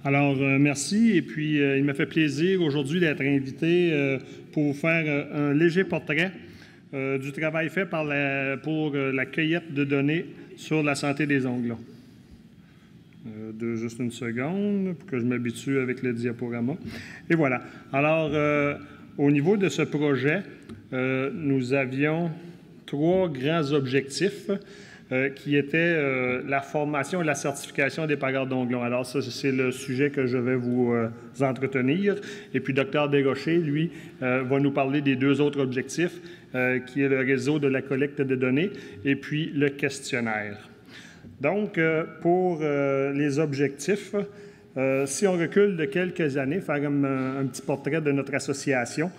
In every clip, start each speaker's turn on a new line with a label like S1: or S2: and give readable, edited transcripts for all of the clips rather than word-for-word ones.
S1: Alors, merci. Et puis, il m'a fait plaisir aujourd'hui d'être invité pour vous faire un léger portrait du travail fait pour la cueillette de données sur la santé des ongles. Juste une seconde pour que je m'habitue avec le diaporama. Et voilà. Alors, au niveau de ce projet, nous avions 3 grands objectifs qui étaient la formation et la certification des pareurs d'ongles. Alors, ça, c'est le sujet que je vais vous entretenir. Et puis, Dr. Desrochers, lui, va nous parler des 2 autres objectifs, qui est le réseau de la collecte de données et puis le questionnaire. Donc, pour les objectifs, si on recule de quelques années, faire un petit portrait de notre association,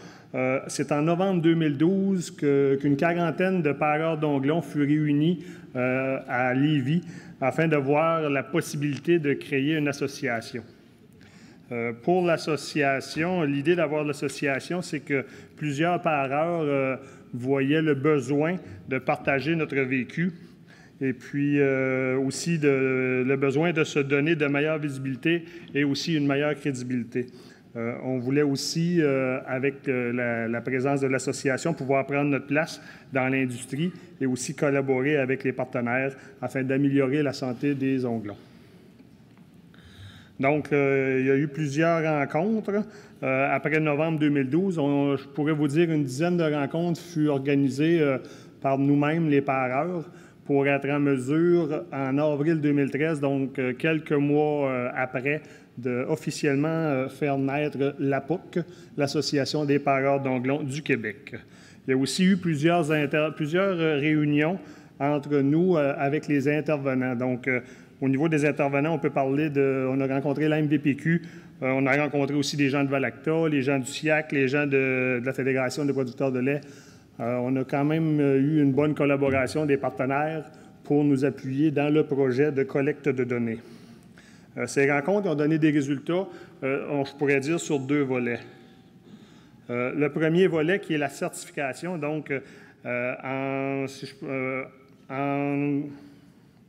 S1: c'est en novembre 2012 qu'une quarantaine de pareurs d'ongles fut réunis à Lévis afin de voir la possibilité de créer une association. Pour l'association, l'idée d'avoir l'association, c'est que plusieurs pareurs voyaient le besoin de partager notre vécu et puis aussi le besoin de se donner de meilleure visibilité et aussi une meilleure crédibilité. On voulait aussi, avec la présence de l'association, pouvoir prendre notre place dans l'industrie et aussi collaborer avec les partenaires afin d'améliorer la santé des onglons. Donc, il y a eu plusieurs rencontres. Après novembre 2012, je pourrais vous dire une dizaine de rencontres furent organisées par nous-mêmes, les pareurs, pour être en mesure, en avril 2013, donc quelques mois après, officiellement faire naître l'APOC, l'Association des pareurs d'ongles du Québec. Il y a aussi eu plusieurs réunions entre nous avec les intervenants. Donc, au niveau des intervenants, on peut parler on a rencontré l'AMVPQ, on a rencontré aussi des gens de Valacta, les gens du SIAC, les gens de la Fédération des producteurs de lait. On a quand même eu une bonne collaboration des partenaires pour nous appuyer dans le projet de collecte de données. Ces rencontres ont donné des résultats, je pourrais dire, sur 2 volets. Le premier volet, qui est la certification, donc en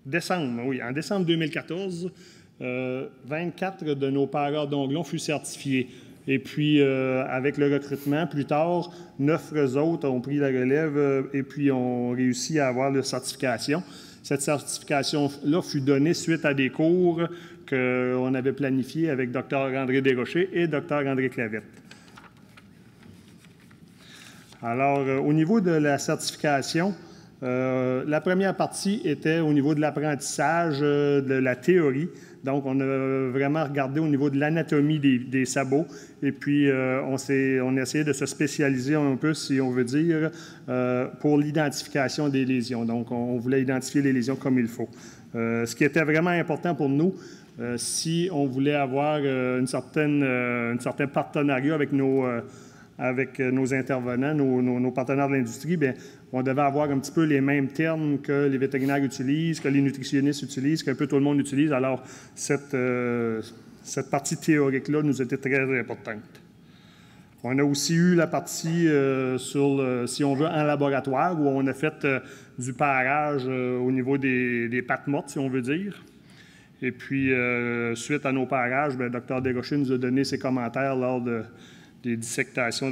S1: décembre 2014, 24 de nos pareurs d'ongles furent certifiés. Et puis, avec le recrutement, plus tard, 9 autres ont pris la relève et puis ont réussi à avoir leur certification. Cette certification-là fut donnée suite à des cours qu'on avait planifiés avec Dr. André Desrochers et Dr. André Clavette. Alors, au niveau de la certification, la première partie était au niveau de l'apprentissage de la théorie. Donc, on a vraiment regardé au niveau de l'anatomie des sabots et puis on a essayé de se spécialiser un peu, si on veut dire, pour l'identification des lésions. Donc, on voulait identifier les lésions comme il faut. Ce qui était vraiment important pour nous, si on voulait avoir un certain partenariat avec nos intervenants, nos partenaires de l'industrie, bien, on devait avoir un petit peu les mêmes termes que les vétérinaires utilisent, que les nutritionnistes utilisent, qu'un peu tout le monde utilise. Alors, cette partie théorique-là nous était très importante. On a aussi eu la partie si on veut, en laboratoire, où on a fait du parage au niveau des pattes mortes, si on veut dire. Et puis, suite à nos parages, bien, Dr. Desrochers nous a donné ses commentaires lors des dissectations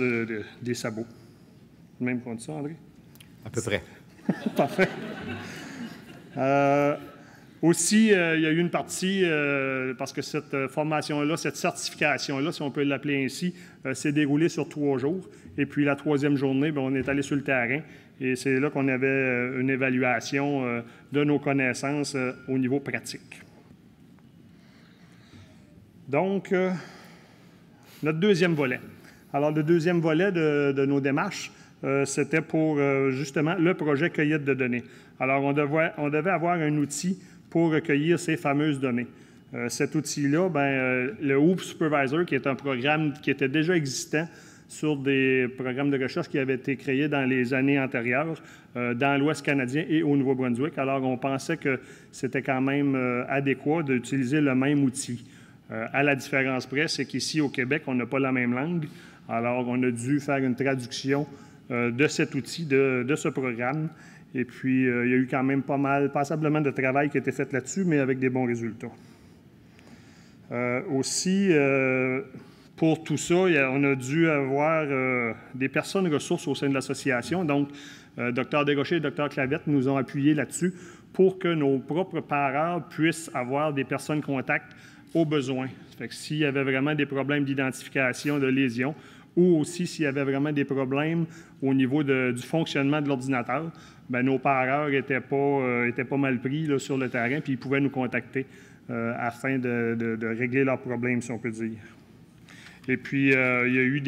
S1: des sabots. Même qu'on dit ça, André?
S2: À peu près.
S1: Parfait. Aussi, il y a eu une partie, parce que cette formation-là, cette certification-là, si on peut l'appeler ainsi, s'est déroulée sur 3 jours. Et puis, la 3e journée, bien, on est allé sur le terrain. Et c'est là qu'on avait une évaluation de nos connaissances au niveau pratique. Donc, notre 2e volet. Alors, le 2e volet de nos démarches, c'était pour, justement, le projet cueillette de données. Alors, on devait avoir un outil pour recueillir ces fameuses données. Cet outil-là, bien, le Hoop Supervisor, qui est un programme qui était déjà existant sur des programmes de recherche qui avaient été créés dans les années antérieures, dans l'Ouest canadien et au Nouveau-Brunswick. Alors, on pensait que c'était quand même adéquat d'utiliser le même outil. À la différence près, c'est qu'ici, au Québec, on n'a pas la même langue. Alors, on a dû faire une traduction de cet outil, de ce programme. Et puis, il y a eu quand même passablement de travail qui a été fait là-dessus, mais avec des bons résultats. Aussi, pour tout ça, on a dû avoir des personnes ressources au sein de l'association. Donc, Dr Desrochers et Dr Clavette nous ont appuyé là-dessus pour que nos propres parents puissent avoir des personnes contacts au besoin. Fait que s'il y avait vraiment des problèmes d'identification de lésions ou aussi s'il y avait vraiment des problèmes au niveau du fonctionnement de l'ordinateur, bien, nos parents étaient pas mal pris là, sur le terrain, puis ils pouvaient nous contacter afin de régler leurs problèmes, si on peut dire. Et puis, il y a eu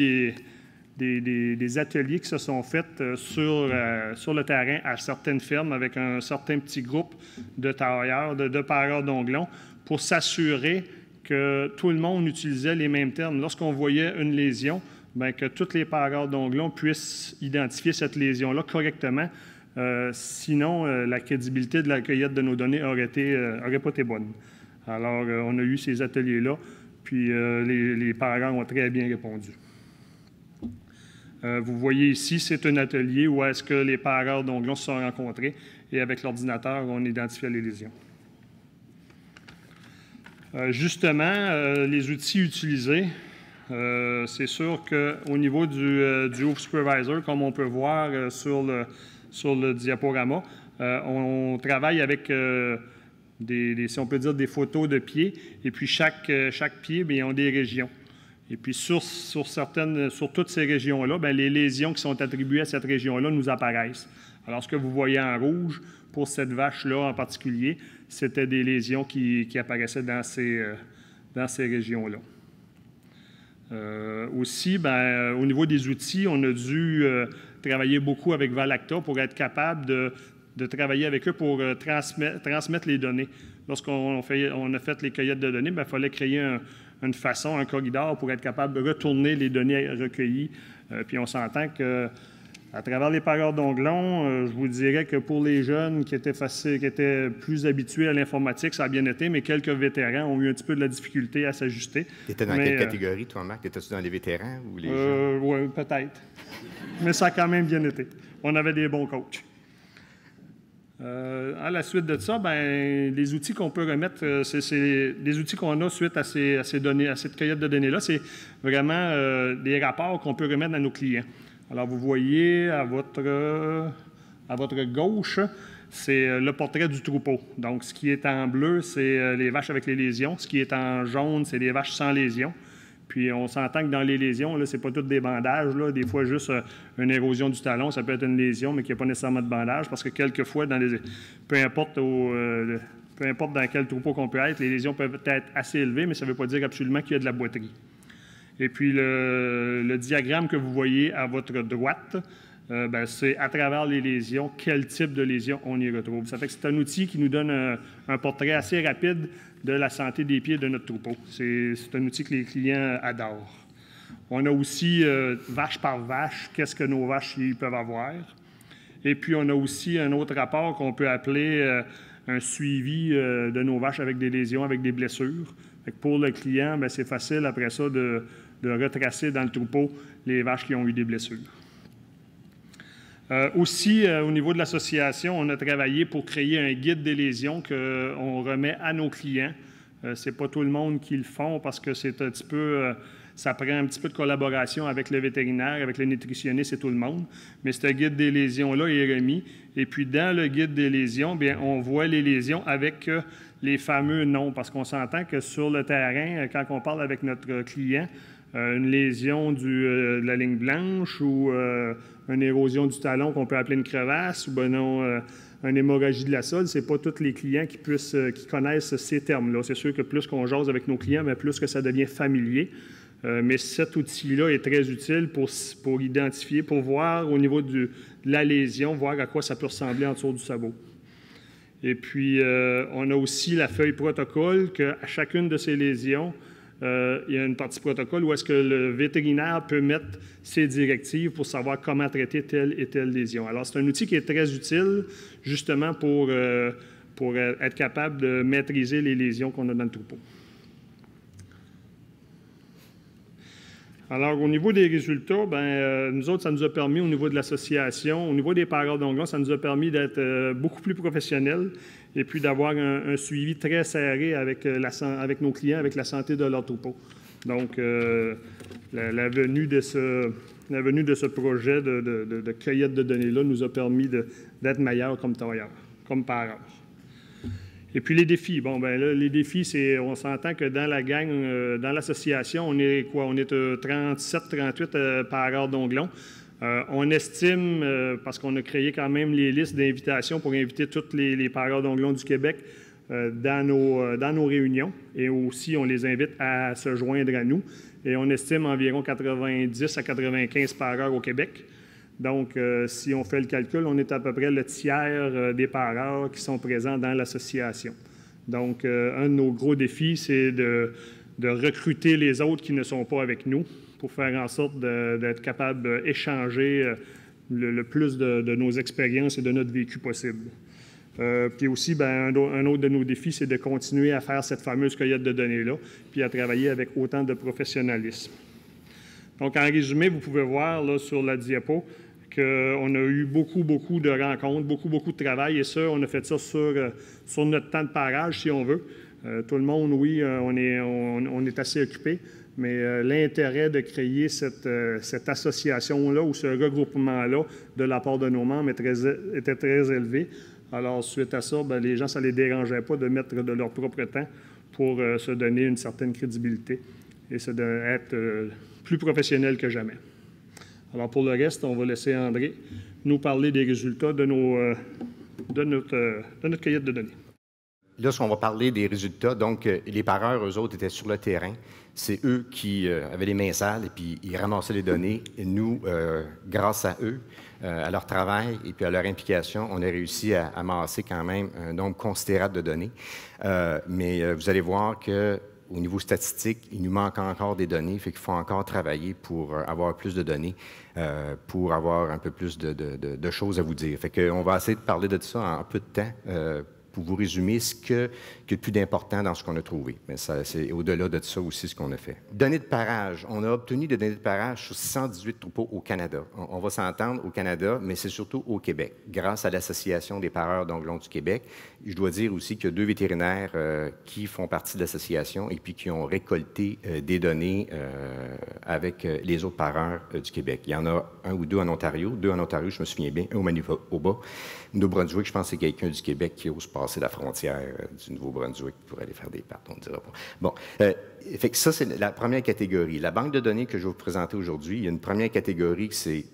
S1: des ateliers qui se sont faits sur le terrain à certaines fermes avec un certain petit groupe de tailleurs, de pareurs d'onglons, pour s'assurer que tout le monde utilisait les mêmes termes. Lorsqu'on voyait une lésion, bien, que tous les pareurs d'onglons puissent identifier cette lésion-là correctement. Sinon, la crédibilité de la cueillette de nos données aurait pas été bonne. Alors, on a eu ces ateliers-là, puis les parents ont très bien répondu. Vous voyez ici, c'est un atelier où est-ce que les pareurs d'onglons se sont rencontrés et avec l'ordinateur, on identifiait les lésions. Justement, les outils utilisés, c'est sûr qu'au niveau du Hoof Supervisor, comme on peut voir sur le diaporama, on travaille avec si on peut dire, des photos de pieds, et puis chaque pied, bien, ils ont des régions. Et puis sur toutes ces régions-là, bien, les lésions qui sont attribuées à cette région-là nous apparaissent. Alors, ce que vous voyez en rouge, pour cette vache-là en particulier, c'était des lésions qui apparaissaient dans ces régions-là. Aussi, bien, au niveau des outils, on a dû travailler beaucoup avec Valacta pour être capable de travailler avec eux pour transmettre les données. Lorsqu'on a fait les cueillettes de données, bien, il fallait créer une façon, un corridor pour être capable de retourner les données recueillies. Puis on s'entend qu'à travers les pareurs d'onglons, je vous dirais que pour les jeunes qui étaient plus habitués à l'informatique, ça a bien été, mais quelques vétérans ont eu un petit peu de la difficulté à s'ajuster.
S2: Tu étais dans quelle catégorie, toi, Marc? Étais-tu dans les vétérans ou les jeunes?
S1: Oui, peut-être. Mais ça a quand même bien été. On avait des bons coachs. À la suite de ça, bien, les outils qu'on peut remettre, c'est les outils qu'on a suite à ces données, à cette cueillette de données-là, c'est vraiment des rapports qu'on peut remettre à nos clients. Alors, vous voyez à votre gauche, c'est le portrait du troupeau. Donc, ce qui est en bleu, c'est les vaches avec les lésions. Ce qui est en jaune, c'est les vaches sans lésions. Puis, on s'entend que dans les lésions, ce n'est pas toutes des bandages. Là. Des fois, juste une érosion du talon, ça peut être une lésion, mais qui n'a pas nécessairement de bandage, parce que quelquefois, peu importe dans quel troupeau qu'on peut être, les lésions peuvent être assez élevées, mais ça ne veut pas dire absolument qu'il y a de la boiterie. Et puis, le diagramme que vous voyez à votre droite, ben, c'est à travers les lésions, quel type de lésions on y retrouve. Ça fait que c'est un outil qui nous donne un portrait assez rapide de la santé des pieds de notre troupeau. C'est un outil que les clients adorent. On a aussi vache par vache, qu'est-ce que nos vaches ils peuvent avoir. Et puis, on a aussi un autre rapport qu'on peut appeler un suivi de nos vaches avec des lésions, avec des blessures. Fait que pour le client, bien, c'est facile après ça de retracer dans le troupeau les vaches qui ont eu des blessures. Aussi, au niveau de l'association, on a travaillé pour créer un guide des lésions qu'on remet à nos clients. Ce n'est pas tout le monde qui le font parce que c'est un petit peu, ça prend un petit peu de collaboration avec le vétérinaire, avec le nutritionniste et tout le monde. Mais ce guide des lésions-là est remis. Et puis, dans le guide des lésions, bien, on voit les lésions avec les fameux noms. Parce qu'on s'entend que sur le terrain, quand on parle avec notre client, une lésion de la ligne blanche ou une érosion du talon qu'on peut appeler une crevasse ou ben non, une hémorragie de la sole, ce n'est pas tous les clients qui connaissent ces termes-là. C'est sûr que plus qu'on jase avec nos clients, bien, plus que ça devient familier. Mais cet outil-là est très utile pour identifier, pour voir au niveau de la lésion, voir à quoi ça peut ressembler en dessous du sabot. Et puis, on a aussi la feuille protocole qu'à chacune de ces lésions, il y a une partie protocole où est-ce que le vétérinaire peut mettre ses directives pour savoir comment traiter telle et telle lésion. Alors, c'est un outil qui est très utile, justement, pour être capable de maîtriser les lésions qu'on a dans le troupeau. Alors, au niveau des résultats, nous autres, ça nous a permis, au niveau de l'association, au niveau des pareurs d'onglons, ça nous a permis d'être beaucoup plus professionnels et puis d'avoir un suivi très serré avec nos clients, avec la santé de leur troupeau. Donc, la venue de ce projet de cueillette de données-là nous a permis d'être meilleurs comme tailleurs, comme pareurs. Et puis les défis. Bon, ben là, les défis, on s'entend que dans la gang, dans l'association, on est quoi? On est 37, 38 pareurs d'onglons. On estime, parce qu'on a créé quand même les listes d'invitations pour inviter tous les pareurs d'onglons du Québec dans nos réunions. Et aussi, on les invite à se joindre à nous. Et on estime environ 90 à 95 pareurs au Québec. Donc, si on fait le calcul, on est à peu près le tiers des pareurs qui sont présents dans l'association. Donc, un de nos gros défis, c'est de recruter les autres qui ne sont pas avec nous pour faire en sorte d'être capable d'échanger le plus de nos expériences et de notre vécu possible. Puis aussi, un autre de nos défis, c'est de continuer à faire cette fameuse cueillette de données-là, puis à travailler avec autant de professionnalisme. Donc, en résumé, vous pouvez voir là, sur la diapo qu'on a eu beaucoup de rencontres, beaucoup de travail, et ça, on a fait ça sur notre temps de parage, si on veut. Tout le monde, oui, on est assez occupé, mais l'intérêt de créer cette association-là ou ce regroupement-là de la part de nos membres était très élevé. Alors, suite à ça, les gens, ça ne les dérangeait pas de mettre de leur propre temps pour se donner une certaine crédibilité et être plus professionnel que jamais. Alors, pour le reste, on va laisser André nous parler des résultats de notre cueillette de données.
S2: Là, on va parler des résultats. Donc, les pareurs, eux autres, étaient sur le terrain. C'est eux qui avaient les mains sales et puis ils ramassaient les données. Et nous, grâce à eux, à leur travail et puis à leur implication, on a réussi à amasser quand même un nombre considérable de données. Mais vous allez voir qu'au niveau statistique, il nous manque encore des données, fait qu'il faut encore travailler pour avoir plus de données, pour avoir un peu plus de choses à vous dire. Fait qu'on va essayer de parler de ça en peu de temps, pour vous résumer ce qu'il y a de plus d'important dans ce qu'on a trouvé. Mais c'est au-delà de ça aussi ce qu'on a fait. Données de parage. On a obtenu des données de parage sur 118 troupeaux au Canada. On va s'entendre au Canada, mais c'est surtout au Québec, grâce à l'Association des pareurs d'onglons du Québec. Je dois dire aussi qu'il y a 2 vétérinaires qui font partie de l'association et puis qui ont récolté des données avec les autres pareurs du Québec. Il y en a 1 ou 2 en Ontario. 2 en Ontario, je me souviens bien, 1 au Manitoba. Nouveau-Brunswick, je pense que c'est quelqu'un du Québec qui ose passer la frontière du Nouveau-Brunswick pour aller faire des pâtes, on ne dira pas. Bon, fait que ça, c'est la première catégorie. La banque de données que je vais vous présenter aujourd'hui, il y a une première catégorie, c'est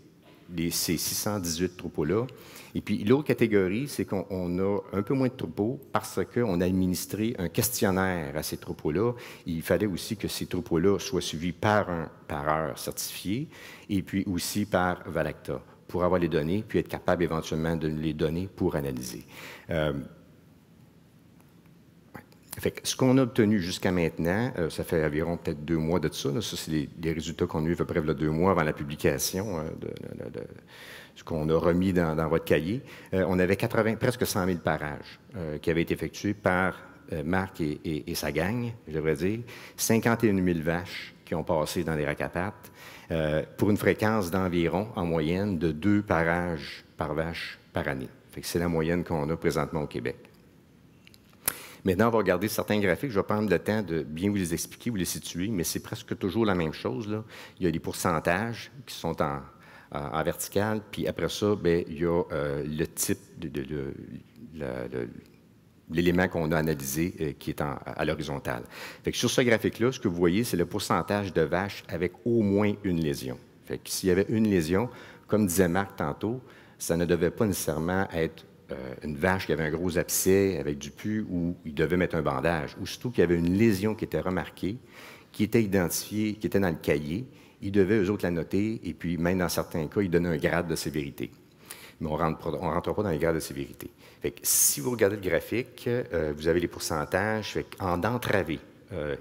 S2: ces 618 troupeaux-là. Et puis l'autre catégorie, c'est qu'on a un peu moins de troupeaux parce qu'on a administré un questionnaire à ces troupeaux-là. Il fallait aussi que ces troupeaux-là soient suivis par un pareur certifié et puis aussi par Valacta, pour avoir les données, puis être capable éventuellement de les donner pour analyser. Fait que ce qu'on a obtenu jusqu'à maintenant, ça fait environ peut-être 2 mois de ça. Là, ça, c'est les résultats qu'on a eu à peu près 2 mois avant la publication de ce qu'on a remis dans votre cahier. On avait presque 100 000 parages qui avaient été effectués par Marc et sa gang, je devrais dire. 51 000 vaches qui ont passé dans les racapates. Pour une fréquence d'environ, en moyenne, de 2 parages par vache par année. C'est la moyenne qu'on a présentement au Québec. Maintenant, on va regarder certains graphiques. Je vais prendre le temps de bien vous les expliquer, vous les situer, mais c'est presque toujours la même chose, là. Il y a les pourcentages qui sont en vertical, puis après ça, bien, il y a le type l'élément qu'on a analysé qui est à l'horizontale. Sur ce graphique-là, ce que vous voyez, c'est le pourcentage de vaches avec au moins une lésion. S'il y avait une lésion, comme disait Marc tantôt, ça ne devait pas nécessairement être une vache qui avait un gros abcès avec du pus où il devait mettre un bandage. Ou surtout qu'il y avait une lésion qui était remarquée, qui était identifiée, qui était dans le cahier, ils devaient, eux autres, la noter, et puis même dans certains cas, ils donnaient un grade de sévérité. Mais on ne rentre pas dans les grades de sévérité. Si vous regardez le graphique, vous avez les pourcentages. En d'entravé,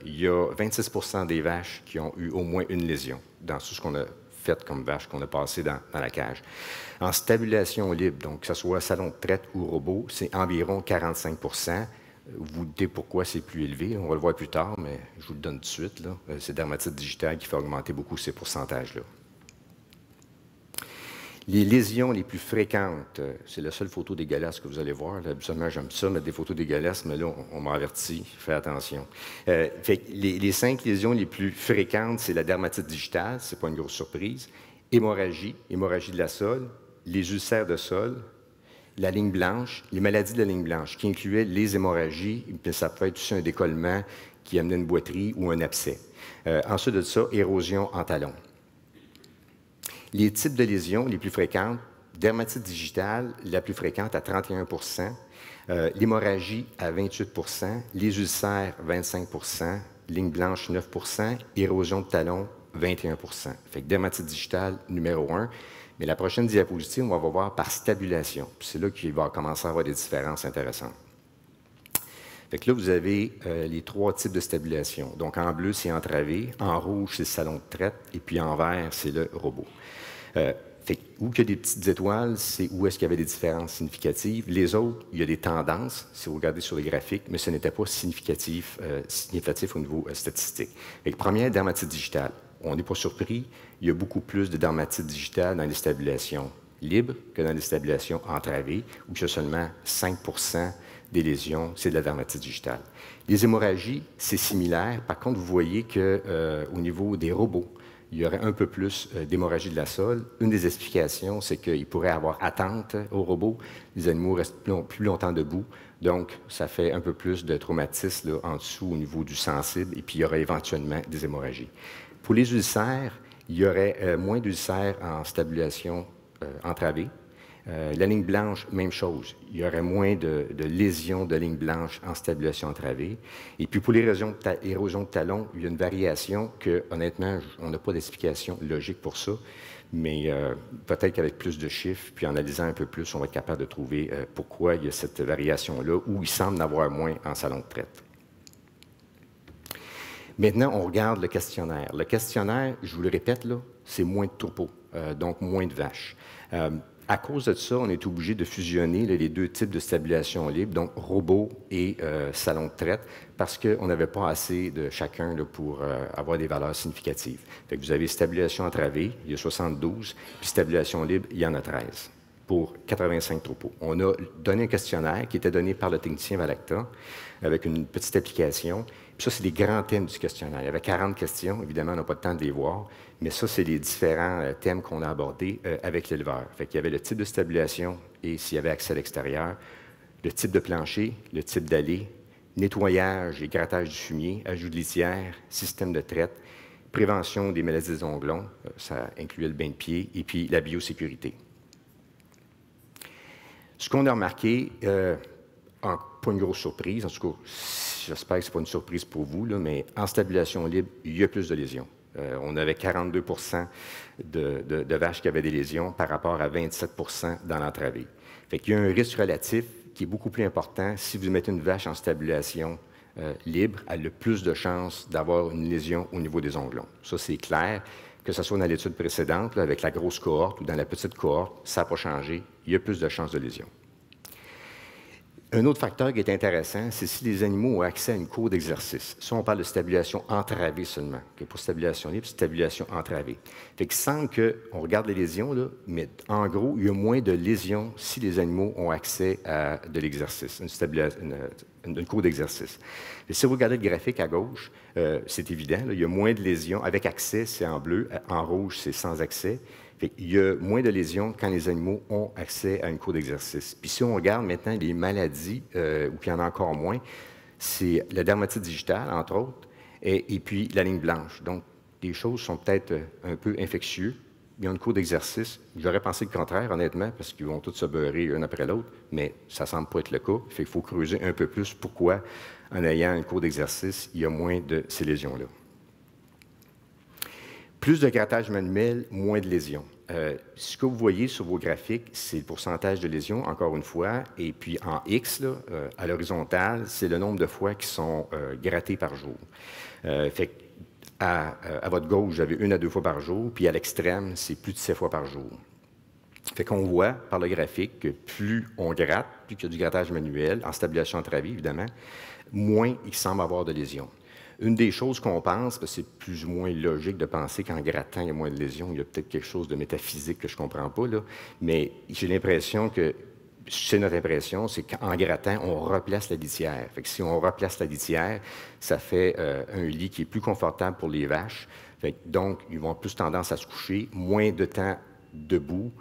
S2: il y a 26 % des vaches qui ont eu au moins une lésion dans tout ce qu'on a fait comme vache qu'on a passé dans la cage. En stabulation libre, donc que ce soit salon de traite ou robot, c'est environ 45 %. Vous vous doutez pourquoi c'est plus élevé. On va le voir plus tard, mais je vous le donne tout de suite. C'est dermatite digitale qui fait augmenter beaucoup ces pourcentages-là. Les lésions les plus fréquentes, c'est la seule photo dégueulasse que vous allez voir. Là, habituellement, j'aime ça, mettre des photos dégueulasses, mais là, on m'a averti, fais attention. Les 5 lésions les plus fréquentes, c'est la dermatite digitale, c'est pas une grosse surprise, hémorragie de la sole, les ulcères de sol, la ligne blanche, les maladies de la ligne blanche, qui incluaient les hémorragies, puis ça peut être aussi un décollement qui amenait une boiterie ou un abcès. Ensuite de ça, érosion en talon. Les types de lésions les plus fréquentes, dermatite digitale, la plus fréquente à 31 l'hémorragie à 28 les ulcères 25 ligne blanche 9 érosion de talon 21 Fait que dermatite digitale numéro 1. Mais la prochaine diapositive, on va voir par stabulation. C'est là qu'il va commencer à avoir des différences intéressantes. Fait que là, vous avez les 3 types de stabulation. Donc, en bleu, c'est entravé. En rouge, c'est le salon de traite. Et puis, en vert, c'est le robot. Fait que, où il y a des petites étoiles, c'est où est-ce qu'il y avait des différences significatives. Les autres, il y a des tendances, si vous regardez sur les graphiques, mais ce n'était pas significatif au niveau statistique. Fait que, première, dermatite digitale. On n'est pas surpris, il y a beaucoup plus de dermatite digitale dans les stabulations libres que dans les stabulations entravées, où il y a seulement 5 des lésions, c'est de la dermatite digitale. Les hémorragies, c'est similaire. Par contre, vous voyez qu'au niveau des robots, il y aurait un peu plus d'hémorragie de la sole. Une des explications, c'est qu'il pourrait avoir attente au robot. Les animaux restent plus longtemps debout. Donc, ça fait un peu plus de traumatisme là, en dessous au niveau du sensible. Et puis, il y aurait éventuellement des hémorragies. Pour les ulcères, il y aurait moins d'ulcères en stabulation entravée. La ligne blanche, même chose. Il y aurait moins de lésions de ligne blanche en stabulation entravée. Et puis, pour l'érosion de talon, il y a une variation que, honnêtement, on n'a pas d'explication logique pour ça. Mais peut-être qu'avec plus de chiffres, puis en analysant un peu plus, on va être capable de trouver pourquoi il y a cette variation-là, où il semble en avoir moins en salon de traite. Maintenant, on regarde le questionnaire. Le questionnaire, je vous le répète, là, c'est moins de troupeaux, donc moins de vaches. À cause de ça, on est obligé de fusionner là, les 2 types de stabulation libre, donc robot et salon de traite, parce qu'on n'avait pas assez de chacun là, pour avoir des valeurs significatives. Fait que vous avez stabulation entravée, il y a 72, puis stabulation libre, il y en a 13, pour 85 troupeaux. On a donné un questionnaire qui était donné par le technicien Valacta, avec une petite application. Puis ça, c'est les grands thèmes du questionnaire. Il y avait 40 questions. Évidemment, on n'a pas le temps de les voir. Mais ça, c'est les différents thèmes qu'on a abordés avec l'éleveur. Fait qu'il y avait le type de stabulation et s'il y avait accès à l'extérieur, le type de plancher, le type d'allée, nettoyage et grattage du fumier, ajout de litière, système de traite, prévention des maladies des onglons, ça incluait le bain de pied, et puis la biosécurité. Ce qu'on a remarqué, pas une grosse surprise, en tout cas, j'espère que ce n'est pas une surprise pour vous, là, mais en stabulation libre, il y a plus de lésions. On avait 42 de vaches qui avaient des lésions par rapport à 27 dans l'entravée. Fait qu'il y a un risque relatif qui est beaucoup plus important. Si vous mettez une vache en stabulation libre, elle a plus de chances d'avoir une lésion au niveau des onglons. Ça, c'est clair. Que ce soit dans l'étude précédente, là, avec la grosse cohorte ou dans la petite cohorte, ça n'a pas changé. Il y a plus de chances de lésion. Un autre facteur qui est intéressant, c'est si les animaux ont accès à une cour d'exercice. Ça, on parle de stabulation entravée seulement. Pour stabulation libre, stabulation entravée. Fait que sans qu'on regarde les lésions, là, mais en gros, il y a moins de lésions si les animaux ont accès à de l'exercice, une cour d'exercice. Si vous regardez le graphique à gauche, c'est évident, là, il y a moins de lésions. Avec accès, c'est en bleu. En rouge, c'est sans accès. Il y a moins de lésions quand les animaux ont accès à une cour d'exercice. Puis si on regarde maintenant les maladies, où il y en a encore moins, c'est la dermatite digitale, entre autres, et puis la ligne blanche. Donc, les choses sont peut-être un peu infectieuses. Il y a une cour d'exercice. J'aurais pensé le contraire, honnêtement, parce qu'ils vont tous se beurrer un après l'autre, mais ça ne semble pas être le cas. Il faut creuser un peu plus pourquoi, en ayant une cour d'exercice, il y a moins de ces lésions-là. Plus de grattage manuel, moins de lésions. Ce que vous voyez sur vos graphiques, c'est le pourcentage de lésions, encore une fois, et puis en X, là, à l'horizontale, c'est le nombre de fois qui sont grattés par jour. Fait à votre gauche, vous avez 1 à 2 fois par jour, puis à l'extrême, c'est plus de 7 fois par jour. Fait qu'on voit par le graphique que plus on gratte, plus qu'il y a du grattage manuel, en stabilisation entre avis, évidemment, moins il semble avoir de lésions. Une des choses qu'on pense, parce que c'est plus ou moins logique de penser qu'en grattant, il y a moins de lésions, il y a peut-être quelque chose de métaphysique que je ne comprends pas, là, mais j'ai l'impression que, c'est notre impression, c'est qu'en grattant, on replace la litière. Fait que si on replace la litière, ça fait un lit qui est plus confortable pour les vaches. Fait que, donc, ils vont plus tendance à se coucher, moins de temps debout.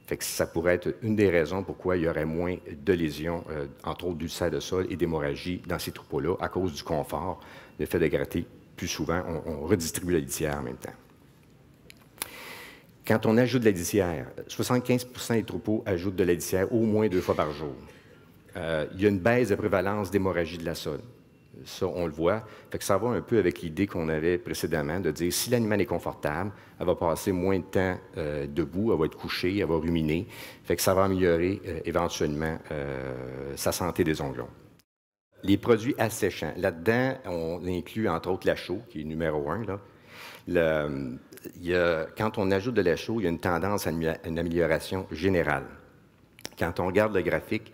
S2: Fait que ça pourrait être une des raisons pourquoi il y aurait moins de lésions, entre autres d'ulcères de sol et d'hémorragie dans ces troupeaux-là, à cause du confort, le fait de gratter plus souvent, on redistribue la litière en même temps. Quand on ajoute de la litière, 75 des troupeaux ajoutent de la litière au moins 2 fois par jour. Il y a une baisse de prévalence d'hémorragie de la sole. Ça, on le voit. Fait que ça va un peu avec l'idée qu'on avait précédemment de dire si l'animal est confortable, elle va passer moins de temps debout, elle va être couchée, elle va ruminer. Fait que ça va améliorer éventuellement sa santé des ongles. Les produits asséchants. Là-dedans, on inclut entre autres la chaux, qui est numéro 1. Là. Quand on ajoute de la chaux, il y a une tendance à une amélioration générale. Quand on regarde le graphique,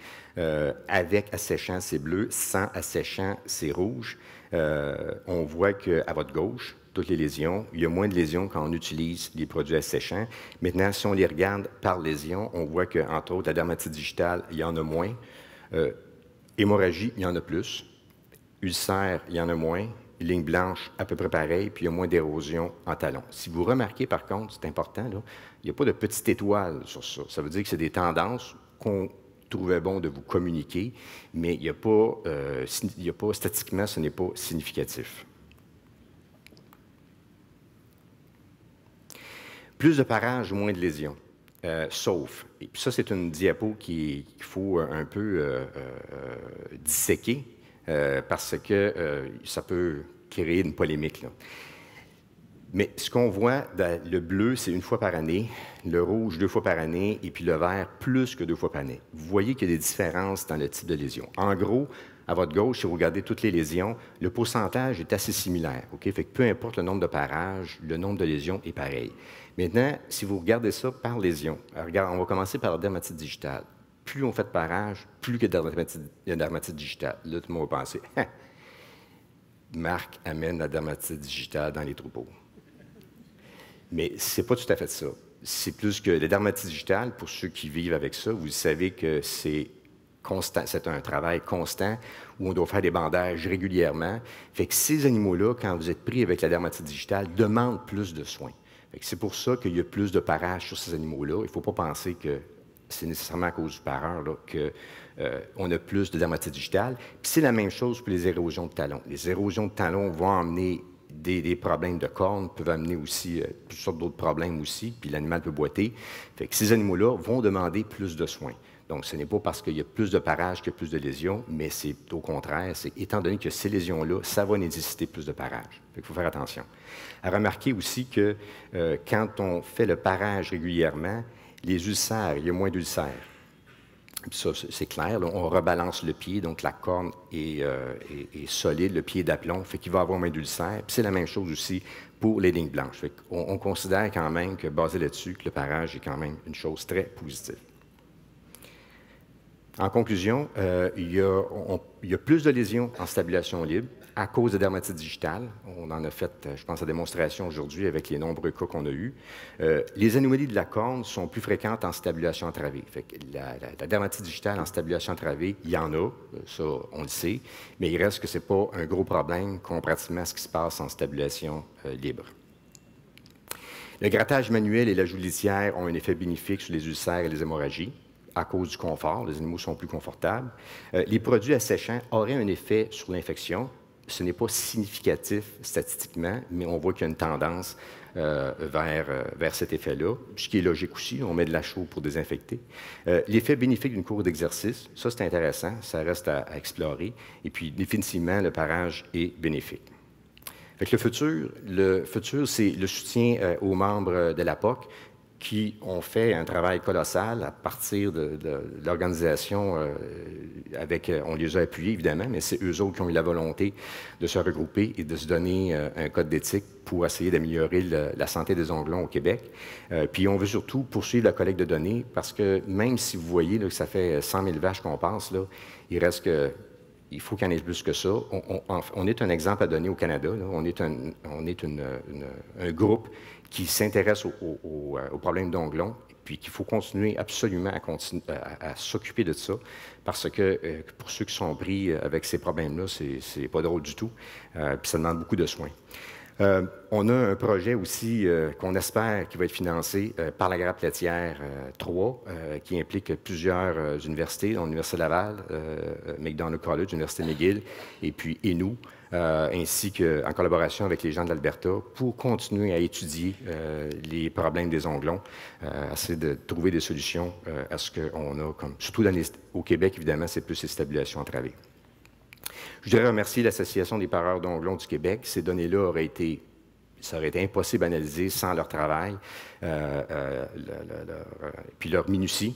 S2: avec asséchant, c'est bleu, sans asséchant, c'est rouge. On voit qu'à votre gauche, toutes les lésions, il y a moins de lésions quand on utilise les produits asséchants. Maintenant, si on les regarde par lésion, on voit qu'entre autres, la dermatite digitale, il y en a moins. Hémorragie, il y en a plus. Ulcère, il y en a moins. Ligne blanche, à peu près pareil, puis il y a moins d'érosion en talon. Si vous remarquez, par contre, c'est important, là, il n'y a pas de petite étoile sur ça. Ça veut dire que c'est des tendances qu'on trouvait bon de vous communiquer, mais il n'y a pas, statistiquement, ce n'est pas significatif. Plus de parage, moins de lésions. Sauf, et puis ça, c'est une diapo qu'il faut un peu disséquer, parce que ça peut créer une polémique, là. Mais ce qu'on voit, le bleu, c'est 1 fois par année, le rouge 2 fois par année, et puis le vert plus que 2 fois par année. Vous voyez qu'il y a des différences dans le type de lésion. En gros, à votre gauche, si vous regardez toutes les lésions, le pourcentage est assez similaire. Okay? Fait que peu importe le nombre de parages, le nombre de lésions est pareil. Maintenant, si vous regardez ça par lésion, regarde, on va commencer par la dermatite digitale. Plus on fait de parages, plus il y a de dermatite digitale. Là, tout le monde va penser, Marc amène la dermatite digitale dans les troupeaux. Mais ce n'est pas tout à fait ça. C'est plus que la dermatite digitale, pour ceux qui vivent avec ça, vous savez que c'est constant, c'est un travail constant où on doit faire des bandages régulièrement. Fait que ces animaux-là, quand vous êtes pris avec la dermatite digitale, demandent plus de soins. C'est pour ça qu'il y a plus de parages sur ces animaux-là. Il ne faut pas penser que c'est nécessairement à cause du pareur qu'on a plus de dermatite digitale. Puis c'est la même chose pour les érosions de talons. Les érosions de talons vont emmener des problèmes de cornes, peuvent amener aussi toutes sortes d'autres problèmes aussi, puis l'animal peut boiter. Fait que ces animaux-là vont demander plus de soins. Donc, ce n'est pas parce qu'il y a plus de parages qu'il y a plus de lésions, mais c'est au contraire, c'est étant donné que ces lésions-là, ça va nécessiter plus de parages. Il faut faire attention. À remarquer aussi que quand on fait le parage régulièrement, les ulcères, il y a moins d'ulcères. Ça, c'est clair, là, on rebalance le pied, donc la corne est solide, le pied est d'aplomb, fait qu'il va avoir moins d'ulcères. Puis c'est la même chose aussi pour les lignes blanches. Fait on considère quand même que, basé là-dessus, que le parage est quand même une chose très positive. En conclusion, il y a plus de lésions en stabilisation libre à cause de dermatite digitale. On en a fait, je pense, la démonstration aujourd'hui avec les nombreux cas qu'on a eus. Les anomalies de la corne sont plus fréquentes en stabilisation entravée. Fait que la dermatite digitale en stabilisation entravée, il y en a, ça on le sait, mais il reste que ce n'est pas un gros problème comparativement à ce qui se passe en stabilisation libre. Le grattage manuel et l'ajout de litière ont un effet bénéfique sur les ulcères et les hémorragies à cause du confort. Les animaux sont plus confortables. Les produits asséchants auraient un effet sur l'infection. Ce n'est pas significatif statistiquement, mais on voit qu'il y a une tendance vers cet effet-là, ce qui est logique aussi. On met de la chaux pour désinfecter. L'effet bénéfique d'une cour d'exercice, ça c'est intéressant, ça reste à explorer. Et puis définitivement, le parage est bénéfique. Fait que le futur, c'est le soutien aux membres de la POC. qui ont fait un travail colossal à partir de l'organisation. On les a appuyés, évidemment, mais c'est eux autres qui ont eu la volonté de se regrouper et de se donner un code d'éthique pour essayer d'améliorer la santé des onglons au Québec. Puis on veut surtout poursuivre la collecte de données parce que même si vous voyez là, que ça fait 100 000 vaches qu'on passe, là, il reste que... Il faut qu'il y en ait plus que ça. On est un exemple à donner au Canada. Là. On est un groupe qui s'intéresse aux problèmes d'onglons, puis qu'il faut continuer absolument à s'occuper de ça, parce que pour ceux qui sont pris avec ces problèmes-là, c'est pas drôle du tout, puis ça demande beaucoup de soins. On a un projet aussi qu'on espère qui va être financé par la grappe laitière 3, qui implique plusieurs universités, dont l'Université Laval, McDonald College, l'Université McGill, et puis ENU, ainsi qu'en collaboration avec les gens de l'Alberta, pour continuer à étudier les problèmes des onglons, essayer de trouver des solutions à ce qu'on a, comme, surtout au Québec, évidemment, c'est plus les stabilisations entravées. Je voudrais remercier l'Association des pareurs d'onglons du Québec. Ces données-là ça aurait été impossible à analyser sans leur travail, puis leur minutie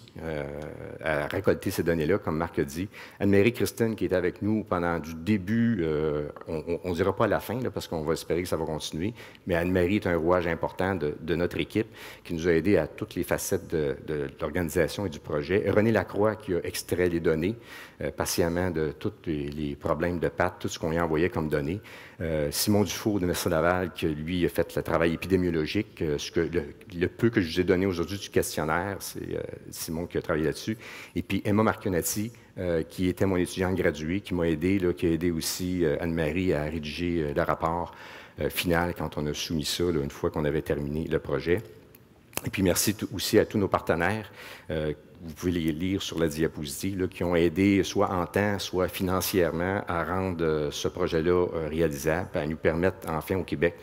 S2: à récolter ces données-là, comme Marc a dit. Anne-Marie Christine, qui était avec nous pendant du début, on ne dira pas à la fin, là, parce qu'on va espérer que ça va continuer, mais Anne-Marie est un rouage important de notre équipe qui nous a aidés à toutes les facettes de l'organisation et du projet. René Lacroix, qui a extrait les données patiemment de tous les problèmes de pattes, tout ce qu'on lui a envoyé comme données. Simon Dufour de l'Université Laval, qui lui a fait le travail épidémiologique. Le peu que je vous ai donné aujourd'hui du questionnaire, c'est Simon qui a travaillé là-dessus. Et puis Emma Marconati, qui était mon étudiante graduée, qui m'a aidé, là, qui a aidé aussi Anne-Marie à rédiger le rapport final quand on a soumis ça, là, une fois qu'on avait terminé le projet. Et puis merci aussi à tous nos partenaires. Vous pouvez les lire sur la diapositive, là, qui ont aidé soit en temps, soit financièrement à rendre ce projet-là réalisable, à nous permettre enfin au Québec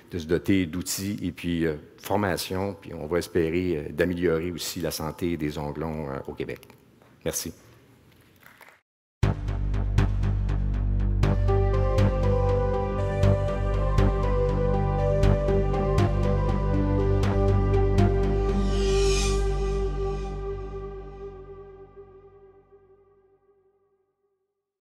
S2: de se doter d'outils et puis formation, puis on va espérer d'améliorer aussi la santé des onglons au Québec. Merci.